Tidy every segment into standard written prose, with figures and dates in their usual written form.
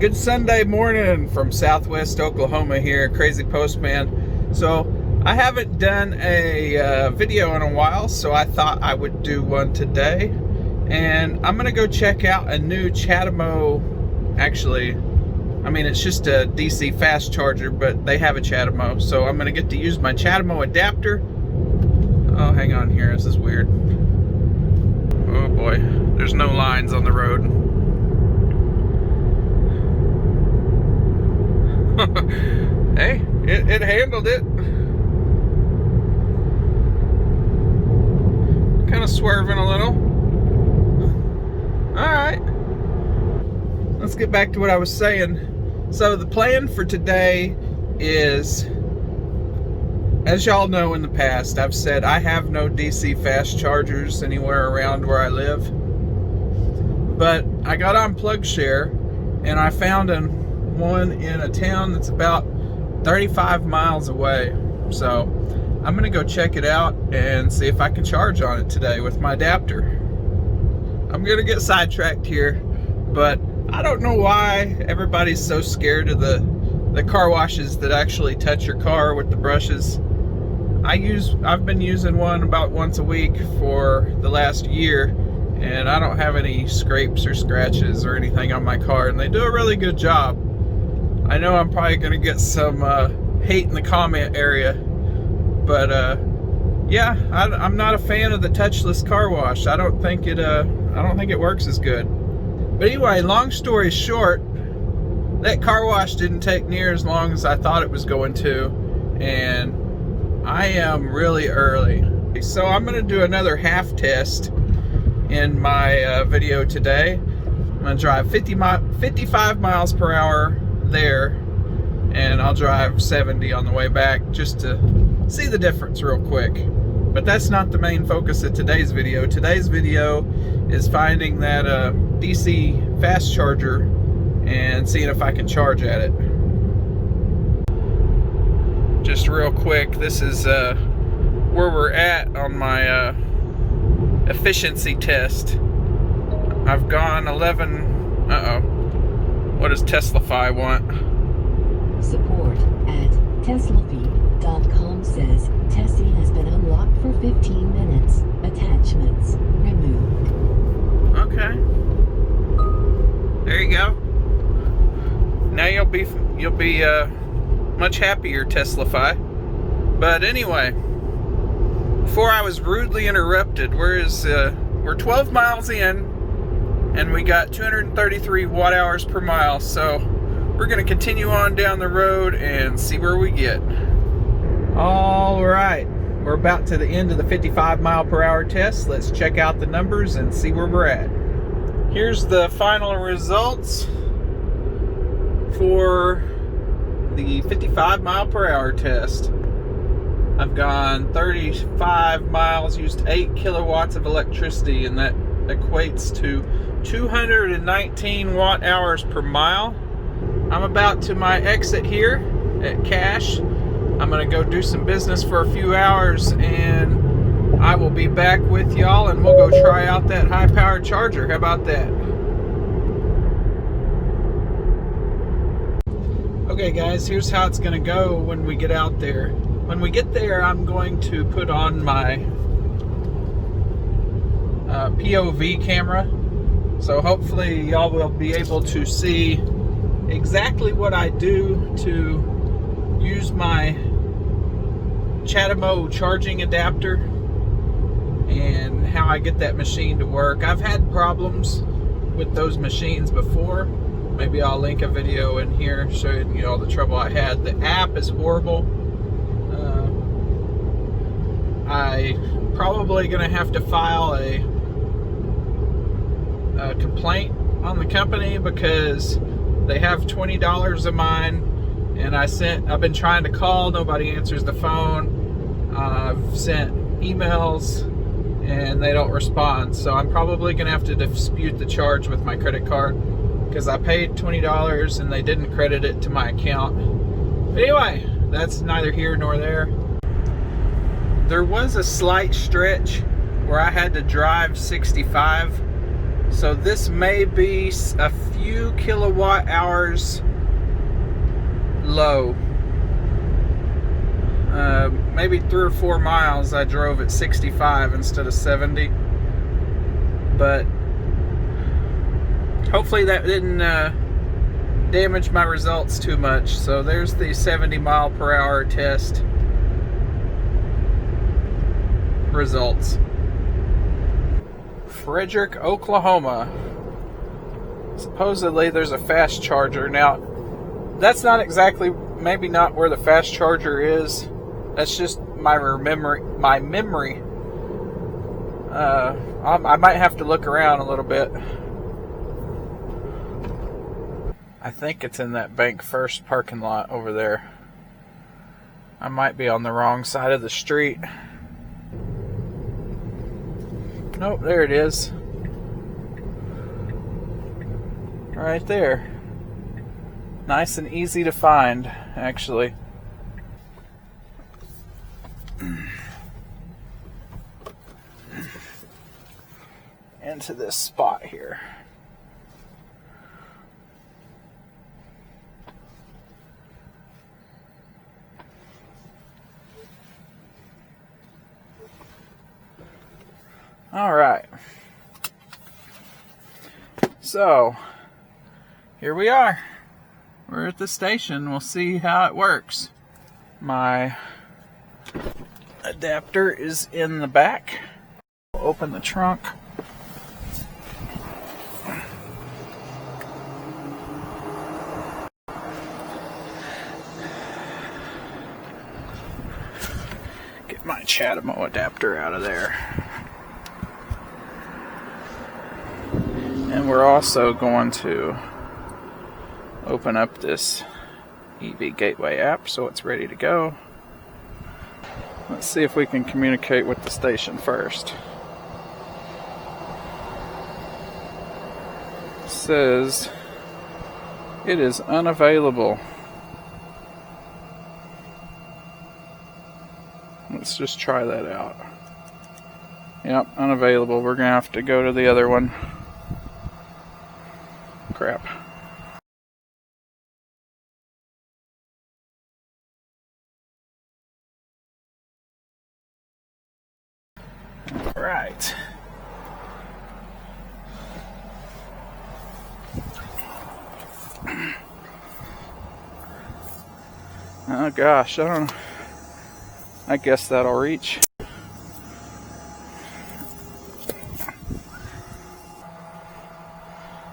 Good Sunday morning from Southwest Oklahoma here, Crazy Postman. So I haven't done a video in a while, so I thought I would do one today. And I'm gonna go check out a new CHAdeMO. Actually, I mean, it's just a DC fast charger, but they have a CHAdeMO. So I'm gonna get to use my CHAdeMO adapter. Oh, hang on here, this is weird. Oh boy, there's no lines on the road. Hey, it handled it. Kind of swerving a little. Alright. Let's get back to what I was saying. So the plan for today is, as y'all know in the past, I've said I have no DC fast chargers anywhere around where I live. But I got on PlugShare and I found one in a town that's about 35 miles away. So I'm gonna go check it out and see if I can charge on it today with my adapter. I'm gonna get sidetracked here, but I don't know why everybody's so scared of the car washes that actually touch your car with the brushes. I've been using one about once a week for the last year, and I don't have any scrapes or scratches or anything on my car, and they do a really good job. I know I'm probably gonna get some hate in the comment area, but yeah, I'm not a fan of the touchless car wash. I don't think it works as good. But anyway, long story short, that car wash didn't take near as long as I thought it was going to, and I am really early. So I'm gonna do another half test in my video today. I'm gonna drive 55 miles per hour there, and I'll drive 70 on the way back just to see the difference real quick. But that's not the main focus of today's video. Today's video is finding that DC fast charger and seeing if I can charge at it. Just real quick, this is where we're at on my efficiency test. I've gone 11, what does TeslaFi want? Support at TeslaFi.com says Tessie has been unlocked for 15 minutes. Attachments removed. Okay. There you go. Now you'll be much happier, TeslaFi. But anyway, before I was rudely interrupted, we're 12 miles in, and we got 233 watt hours per mile, so we're gonna continue on down the road and see where we get. All right, we're about to the end of the 55 mile per hour test. Let's check out the numbers and see where we're at. Here's the final results for the 55 mile per hour test. I've gone 35 miles, used 8 kilowatts of electricity, and that equates to 219 watt hours per mile. I'm about to my exit here at Cache. I'm gonna go do some business for a few hours, and I will be back with y'all, and we'll go try out that high-powered charger. How about that? Okay guys, here's how it's gonna go when we get out there. When we get there, I'm going to put on my POV camera, so hopefully y'all will be able to see exactly what I do to use my CHAdeMO charging adapter and how I get that machine to work. I've had problems with those machines before. Maybe I'll link a video in here showing you all the trouble I had. The app is horrible. I probably gonna have to file a complaint on the company because they have $20 of mine, and I've been trying to call, nobody answers the phone. I've sent emails and they don't respond, so I'm probably gonna have to dispute the charge with my credit card because I paid $20 and they didn't credit it to my account. But anyway, that's neither here nor there. There was a slight stretch where I had to drive 65, So this may be a few kilowatt hours low. Maybe 3 or 4 miles I drove at 65 instead of 70. But hopefully that didn't damage my results too much. So there's the 70 mile per hour test results. Frederick, Oklahoma. Supposedly there's a fast charger. Now, that's not exactly, maybe not where the fast charger is. That's just my memory. I might have to look around a little bit. I think it's in that Bank First parking lot over there. I might be on the wrong side of the street. Nope, there it is. Right there. Nice and easy to find, actually. Into this spot here. All right. So, here we are. We're at the station. We'll see how it works. My adapter is in the back. Open the trunk. Get my CHAdeMO adapter out of there. And we're also going to open up this EV Gateway app so it's ready to go. Let's see if we can communicate with the station first. It says it is unavailable. Let's just try that out. Yep, unavailable. We're gonna have to go to the other one. Crap. All right. Oh gosh, I don't know. I guess that'll reach.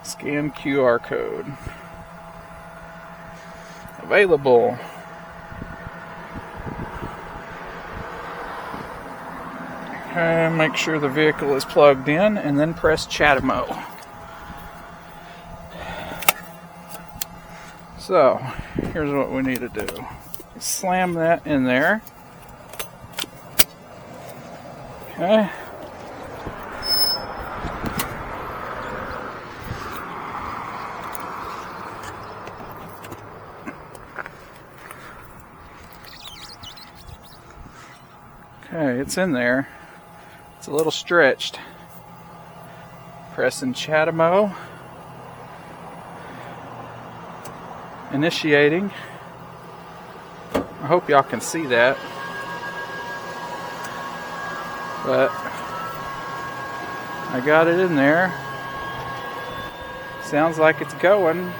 Scan QR code. Available. Okay, make sure the vehicle is plugged in and then press CHAdeMO. So, here's what we need to do. Slam that in there. Okay. Okay, it's in there. It's a little stretched. Pressing CHAdeMO. Initiating. I hope y'all can see that. But I got it in there. Sounds like it's going.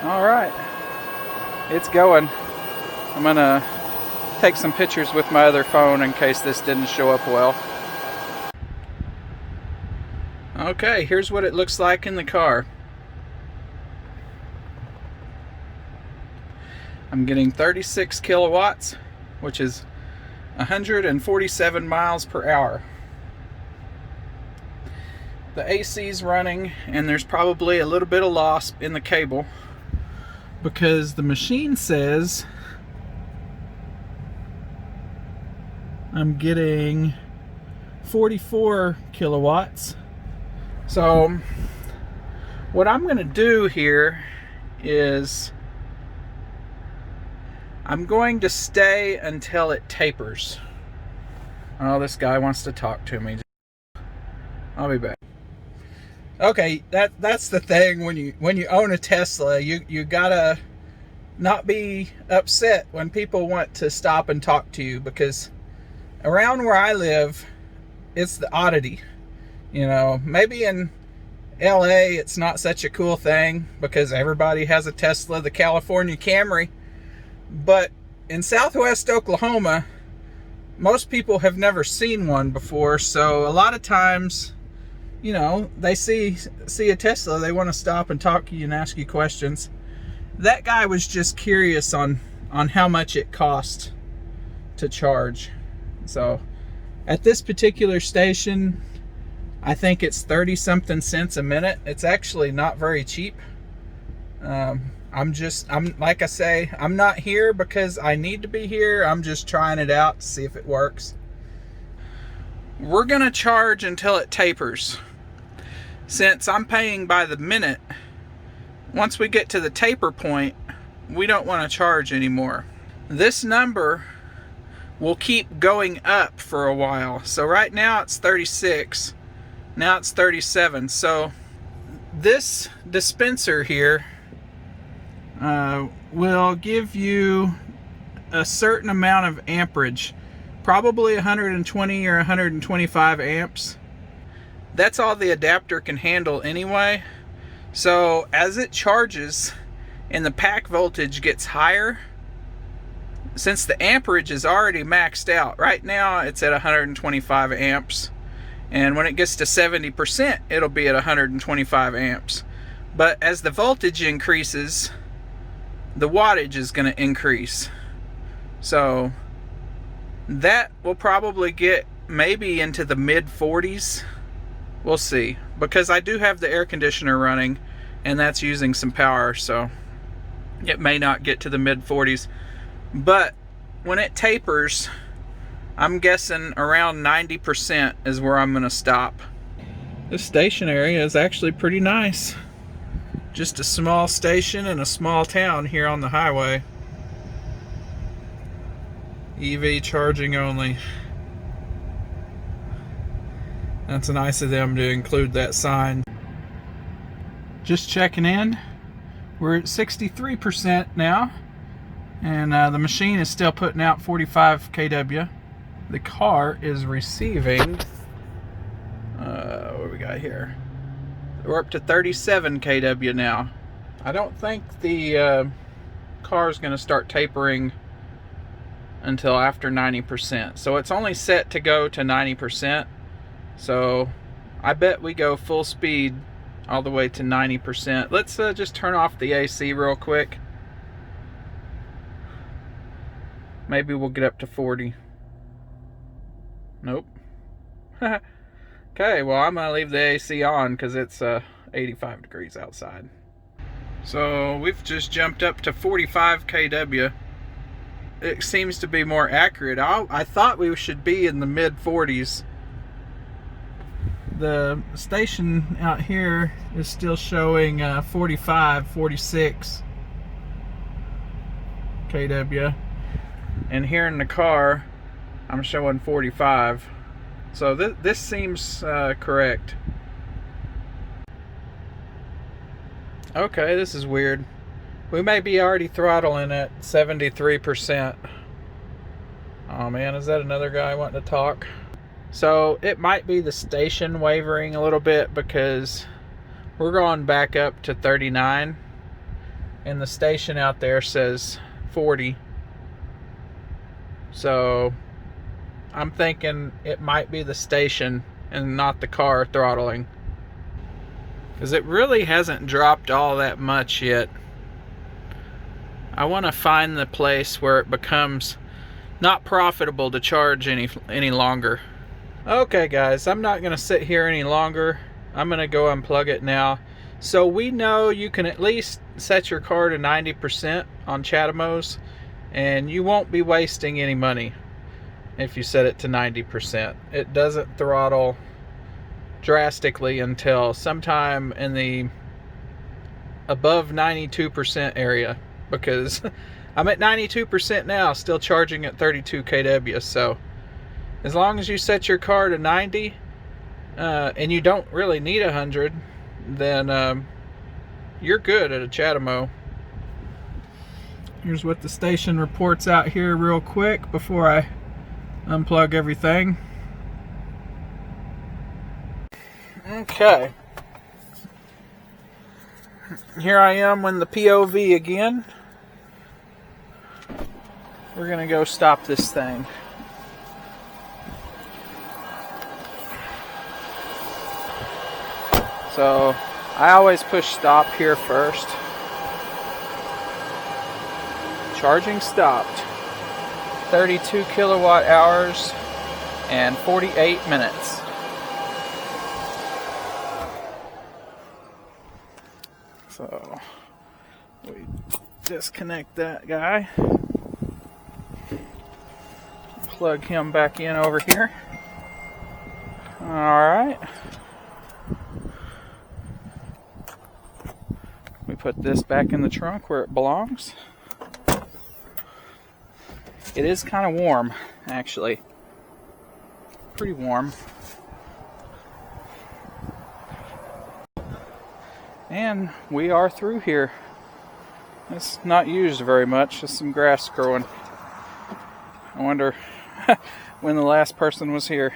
Alright. It's going. I'm gonna take some pictures with my other phone in case this didn't show up well. Okay, here's what it looks like in the car. I'm getting 36 kilowatts, which is 147 miles per hour. The AC's running, and there's probably a little bit of loss in the cable because the machine says I'm getting 44 kilowatts. So what I'm going to do here is I'm going to stay until it tapers. Oh, this guy wants to talk to me. I'll be back. Okay, that's the thing when you own a Tesla, you gotta not be upset when people want to stop and talk to you, because around where I live, it's the oddity. You know, maybe in LA it's not such a cool thing because everybody has a Tesla, the California Camry, but in Southwest Oklahoma, most people have never seen one before, so a lot of times, you know, they see a Tesla, they want to stop and talk to you and ask you questions. That guy was just curious on how much it cost to charge. So at this particular station, I think it's 30 something cents a minute. It's actually not very cheap. I'm like I say, I'm not here because I need to be here. I'm just trying it out to see if it works. We're gonna charge until it tapers. Since I'm paying by the minute, once we get to the taper point, we don't want to charge anymore. This number will keep going up for a while. So right now it's 36. Now it's 37. So this dispenser here will give you a certain amount of amperage, probably 120 or 125 amps. That's all the adapter can handle anyway. So as it charges and the pack voltage gets higher, since the amperage is already maxed out, right now it's at 125 amps, and when it gets to 70%, it'll be at 125 amps. But as the voltage increases, the wattage is going to increase. So that will probably get maybe into the mid 40s. We'll see, because I do have the air conditioner running and that's using some power, so it may not get to the mid 40s. But when it tapers, I'm guessing around 90% is where I'm going to stop. This station area is actually pretty nice. Just a small station in a small town here on the highway. EV charging only. That's nice of them to include that sign. Just checking in. We're at 63% now, and the machine is still putting out 45 kW. The car is receiving, what do we got here? We're up to 37 kW now. I don't think the car is going to start tapering until after 90%. So it's only set to go to 90%. So I bet we go full speed all the way to 90%. Let's just turn off the AC real quick. Maybe we'll get up to 40. Nope. Okay, well, I'm gonna leave the AC on because it's 85 degrees outside. So we've just jumped up to 45 kW. It seems to be more accurate. I thought we should be in the mid 40s. The station out here is still showing 45, 46 kW. And here in the car, I'm showing 45. So this seems correct. Okay, this is weird. We may be already throttling at 73%. Oh man, is that another guy wanting to talk? So it might be the station wavering a little bit because we're going back up to 39 and the station out there says 40. So I'm thinking it might be the station and not the car throttling, because it really hasn't dropped all that much yet. I want to find the place where it becomes not profitable to charge any longer. Okay guys, I'm not going to sit here any longer. I'm going to go unplug it now. So we know you can at least set your car to 90% on CHAdeMOs, and you won't be wasting any money if you set it to 90%. It doesn't throttle drastically until sometime in the above 92% area, because I'm at 92% now, still charging at 32 kW. So as long as you set your car to 90 and you don't really need 100, then you're good at a CHAdeMO. Here's what the station reports out here real quick before I unplug everything. Okay. Here I am when the POV again. We're gonna go stop this thing. So I always push stop here first. Charging stopped. 32 kilowatt hours and 48 minutes. So we disconnect that guy. Plug him back in over here. Alright. We put this back in the trunk where it belongs. It is kind of warm, actually. Pretty warm. And we are through here. It's not used very much, just some grass growing. I wonder when the last person was here.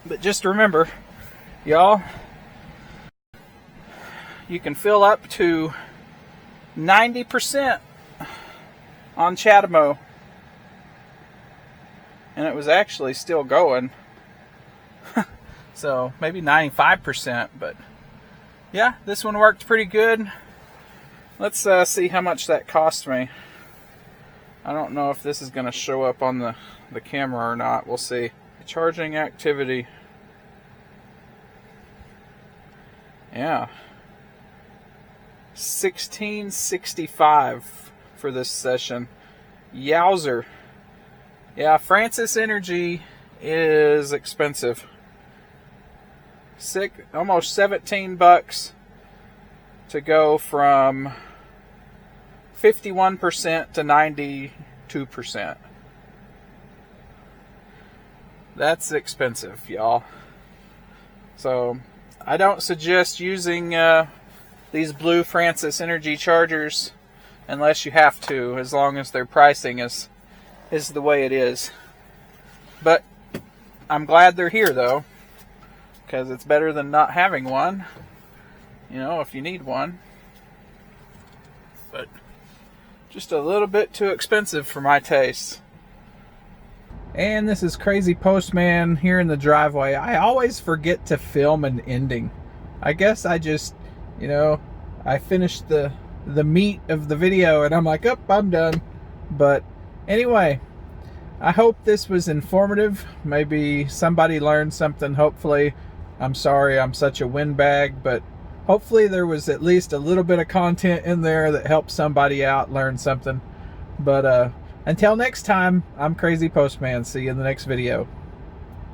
But just remember, y'all, you can fill up to 90% on CHAdeMO. And it was actually still going. So maybe 95%, but yeah, this one worked pretty good. Let's see how much that cost me. I don't know if this is going to show up on the camera or not. We'll see. Charging activity. Yeah. $16.65 for this session. Yowzer. Yeah, Francis Energy is expensive. Almost 17 bucks to go from 51% to 92%. That's expensive, y'all. So I don't suggest using these blue Francis Energy chargers unless you have to, as long as their pricing is the way it is. But I'm glad they're here, though, because it's better than not having one, you know, if you need one. But just a little bit too expensive for my taste. And this is Crazy Postman here in the driveway. I always forget to film an ending. I guess I just, you know, I finished the meat of the video and I'm like, oh, I'm done. But anyway, I hope this was informative. Maybe somebody learned something, hopefully. I'm sorry I'm such a windbag, but hopefully there was at least a little bit of content in there that helped somebody out, learn something. But until next time, I'm Crazy Postman. See you in the next video.